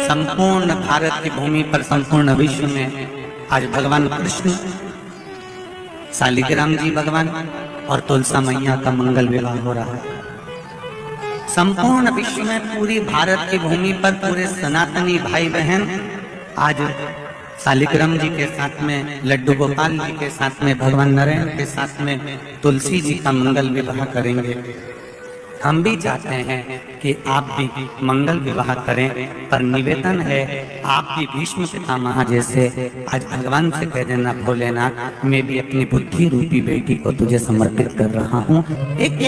संपूर्ण भारत की भूमि पर, संपूर्ण विश्व में आज भगवान कृष्ण, शालिग्राम जी भगवान और तुलसा मैया का मंगल विवाह हो रहा है। संपूर्ण विश्व में, पूरी भारत की भूमि पर पूरे सनातनी भाई बहन आज शालिग्राम जी के साथ में, लड्डू गोपाल जी के साथ में, भगवान नारायण के साथ में तुलसी जी का मंगल विवाह करेंगे। हम भी चाहते हैं कि आप भी मंगल विवाह करें, पर निवेदन है आप भी भीष्म पितामह जैसे आज भगवान से कह देना, भोलेनाथ मैं भी अपनी बुद्धि रूपी बेटी को तुझे समर्पित कर रहा हूँ। एक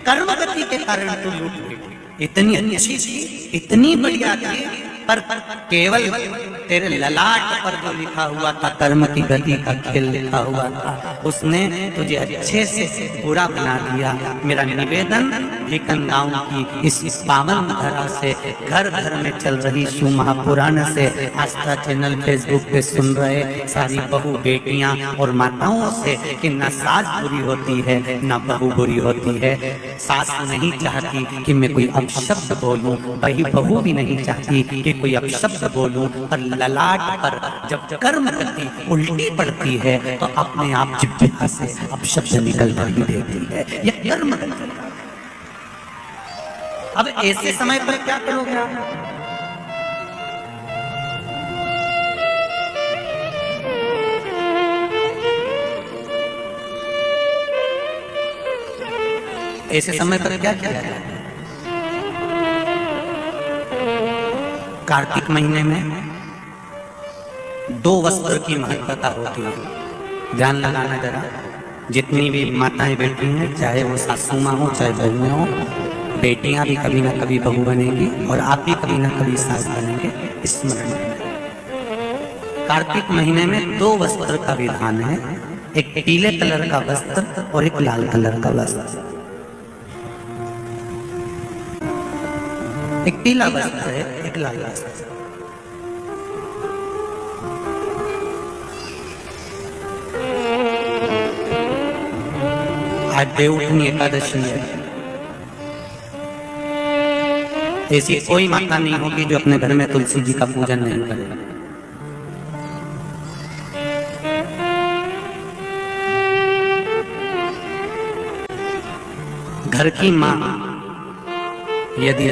कर्मगति के कारण तू लूट गई, इतनी अच्छी थी, इतनी बढ़िया थी, पर केवल तेरे ललाट पर जो लिखा हुआ था, कर्म की गति का खेल लिखा हुआ था, उसने तुझे अच्छे से पूरा बना दिया। मेरा निवेदन भिकन गांव की इस पावन धरा से, घर घर में चल रही शिव महापुराण से, आस्था चैनल फेसबुक पे सुन रहे सारी बहू बेटियां और माताओं से कि न सास बुरी होती है न बहू बुरी होती है। सास नहीं चाहती कि मैं कोई अपशब्द बोलूं, वही बहू भी नहीं चाहती कि कोई अपशब्द बोलूं, पर ललाट पर जब कर्म गति उल्टी पड़ती है तो अपने आप जिह्वा से अपशब्द निकल ही देती है। यह कर्म गति। अब ऐसे समय पर क्या करोगे आप? ऐसे समय पर क्या किया जाए? कार्तिक महीने में 2 वस्त्र की महत्वता होती है। ध्यान लगाना जरा, जितनी भी माताएं बेटी हैं, चाहे वो सासू माँ हो चाहे बहू हो, बेटियां भी कभी ना कभी बहू बनेगी और आप भी कभी ना कभी सास बनेंगे। स्मरण में कार्तिक महीने में 2 वस्त्र का विधान है, एक पीले कलर का वस्त्र और एक लाल कलर का वस्त्र। एक पीला वस्त्र है, एक लाल वस्त्र। आज देवउठनी एकादशी है। ऐसी कोई माता नहीं होगी जो अपने घर में तुलसी जी का पूजन नहीं करे। घर की माँ यदि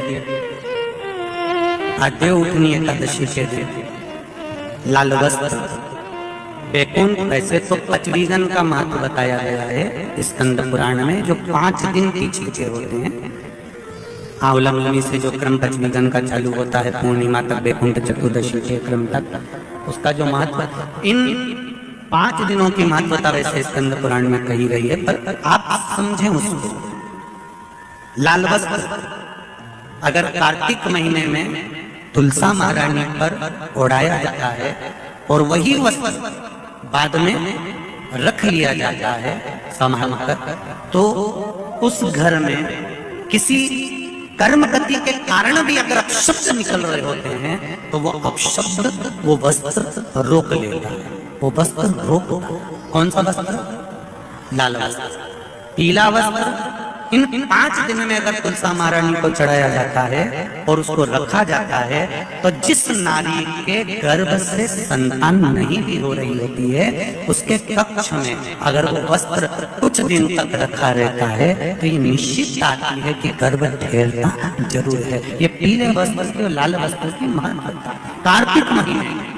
आज देवउठनी एकादशी के दिन लाल वस्त्र, बैकुंठ, वैसे तो पचवीगन का महत्व बताया गया है स्कंद पुराण में, जो 5 दिन की चीजें होते हैं। आंवला मुनि से जो क्रम पचवीगन का चालू होता है, पूर्णिमा तक, बैकुंठ चतुर्दशी के क्रम तक, उसका जो महत्व, इन 5 दिनों की महत्वता वैसे स्कंद पुराण में कही गई है, पर आप समझें उसको। लाल वस्त्र अगर कार्तिक महीने में तुलसा महारानी पर ओढ़ाया जाता है और वही वस्त्र बाद में रख लिया जाता है संभाल कर, तो उस घर में किसी कर्म गति के कारण भी अगर अपशब्द निकल रहे होते हैं तो वो अपशब्द, वो वस्त्र रोक लेता है। वो वस्त्र रोक, कौन सा वस्त्र? लाल वस्त्र, पीला वस्त्र। इन 5 दिन में अगर तुलसा महारानी को चढ़ाया जाता है और उसको रखा जाता है, तो जिस नारी के गर्भ से संतान नहीं भी हो रही होती है, उसके कक्ष में अगर वो वस्त्र कुछ दिन तक रखा रहता है तो ये निश्चित आती है कि गर्भ ठहरना जरूर है। ये पीले वस्त्र के, लाल वस्त्र की महत्वता कार्तिक महीने में।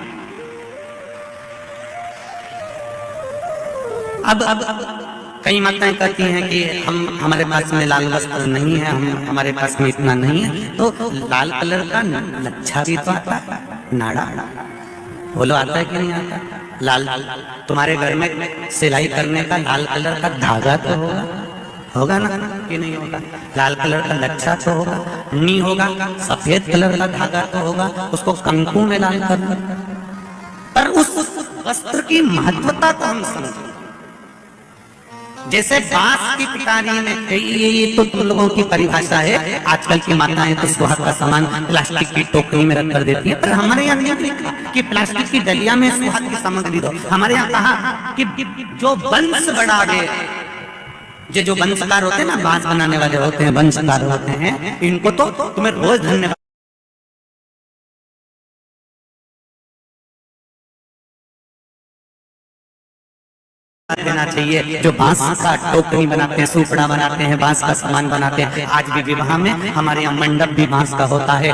अब कई माताएं कहती हैं कि हमारे पास में लाल वस्त्र नहीं है, हमारे पास में इतना नहीं है, तो लाल कलर का लच्छा भी तो आता है, नाड़ा। बोलो आता है कि नहीं आता? लाल, तुम्हारे घर में सिलाई करने का लाल कलर का धागा तो होगा ना कि नहीं होगा? लाल कलर का लच्छा तो होगा, नहीं होगा? सफेद कलर का धागा तो होगा, उसको कंकु में लाल करना। पर उस वस्त्र की महत्वता को हम समझें। जैसे बांस की पिटारी में, ये तो तुम लोगों की परिभाषा है, आजकल की माताएं तो सुहाग का सामान प्लास्टिक की टोकरी में रख कर देती है, पर हमारे यहाँ नहीं लिखा कि प्लास्टिक की डलिया में सुहाग की सामग्री दो। हमारे यहाँ कहा कि जो वंश बढ़ावे, जो वंशकार होते हैं ना, बांस बनाने वाले होते हैं, वंशकार होते हैं, इनको तो तुम्हें रोज धन्यवाद देना चाहिए। जो बांस का टोकरी बनाते हैं, सुपड़ा बनाते हैं, बांस का सामान बनाते हैं, आज भी विवाह में हमारे यहाँ मंडप भी बांस का होता है,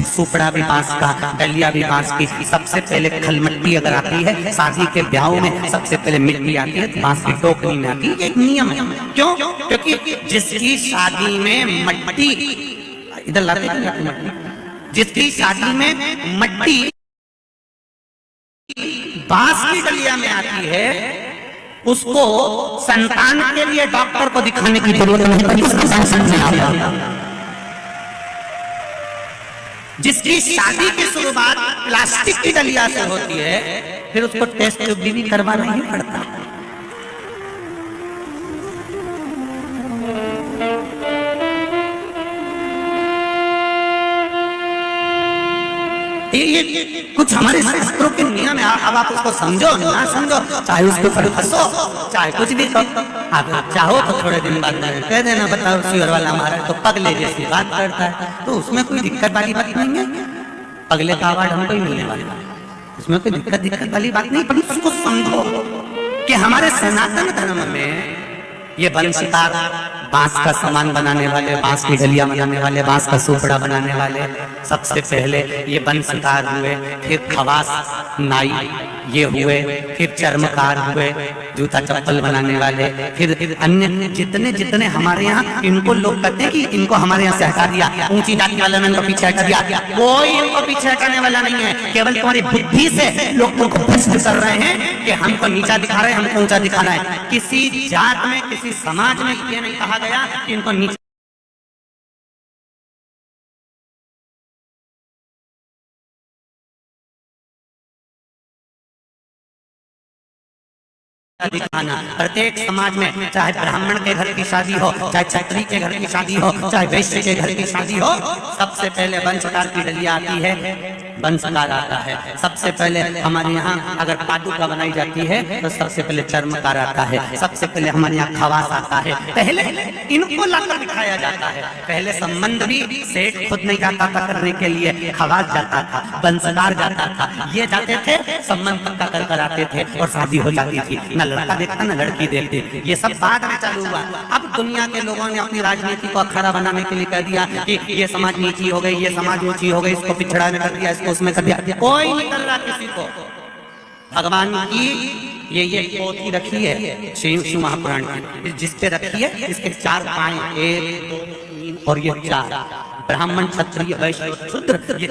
सुपड़ा भी बांस का, डलिया भी बांस की। सबसे पहले खलमट्टी अगर आती है शादी के ब्याहों में, सबसे पहले मिट्टी आती है तो बांस की टोकरी में आती है। एक नियम है। क्यों? क्योंकि जिसकी शादी में मट्टी, इधर लाते हैं, जिसकी शादी में मट्टी बांस की डलिया में आती है, उसको संतान के लिए डॉक्टर को दिखाने की जरूरत नहीं पड़ती। जिसकी शादी की शुरुआत प्लास्टिक की डलिया से होती है, फिर उसको टेस्ट भी करवाना ही पड़ता। ये कुछ हमारे शास्त्रों के नियम है। अब आप उसको समझो ना समझो, चाहे उसके ऊपर हंसो, चाहे कुछ भी करो, आप चाहो तो थोड़े दिन बाद कह देना, बताओ शिवर वाला हमारा तो पगले जैसी बात करता है, तो उसमें कोई दिक्कत वाली बात नहीं है। पगले का अवार्ड हमको ही मिलने वाला है, उसमें कोई दिक्कत वाली बात नहीं। पर उसको समझो कि हमारे सनातन धर्म में ये वंशकार, बांस का सामान बनाने वाले, बांस की डलिया बनाने वाले, बांस का सुपड़ा बनाने वाले, सबसे पहले ये वंशकार हुए, फिर खवास नाई ये हुए, फिर चर्मकार हुए, जूता चप्पल बनाने वाले, फिर अन्य जितने जितने हमारे यहाँ, इनको लोग कहते हैं कि इनको हमारे यहाँ से हटा दिया, ऊंची जाति वालों ने इनको पीछे हटा दिया। कोई इनको पीछे हटाने वाला नहीं है। केवल तुम्हारी बुद्धि से लोग तुमको भ्रष्ट कर रहे हैं कि हमको नीचा दिखा रहे हैं, हमको ऊंचा दिखा रहा है। किसी जात में, किसी समाज में ये नहीं कहा गया कि इनको नीचा दिखाना। प्रत्येक समाज में, चाहे ब्राह्मण के घर की शादी हो, चाहे क्षत्रिय के घर की शादी हो, चाहे वैश्य के घर की शादी हो, सबसे पहले वंशकार की डलिया आती है, वंशकार आता है। सबसे पहले हमारे यहाँ अगर पादुका बनाई जाती है तो सबसे पहले चर्मकार आता है, सबसे पहले हमारे यहाँ खवास आता है। पहले इनको लाकर दिखाया जाता है। पहले संबंध भी सेठ खुद नहीं जाता था करने के लिए, खवास जाता था, वंशकार जाता था, ये जाते थे, संबंध पक्का कर कर आते थे और शादी हो जाती थी। न लड़का देखता न लड़की देखती। ये सब बाद में चालू हुआ। अब दुनिया के लोगों ने अपनी राजनीति को अखाड़ा बनाने के लिए कह दिया कि ये समाज नीची हो गई, ये समाज ऊंची हो गई, इसको पिछड़ा में कर दिया, इसको उसमें कर दिया। कोई नहीं कर रहा किसी को। भगवान की ये पोथी रखी है शिव महापुराण की, जिस पे रखी है, इसके 4 पाए, 1 2 3 और ये 4, ब्राह्मण क्षत्रिय वैश्य शूद्र, ये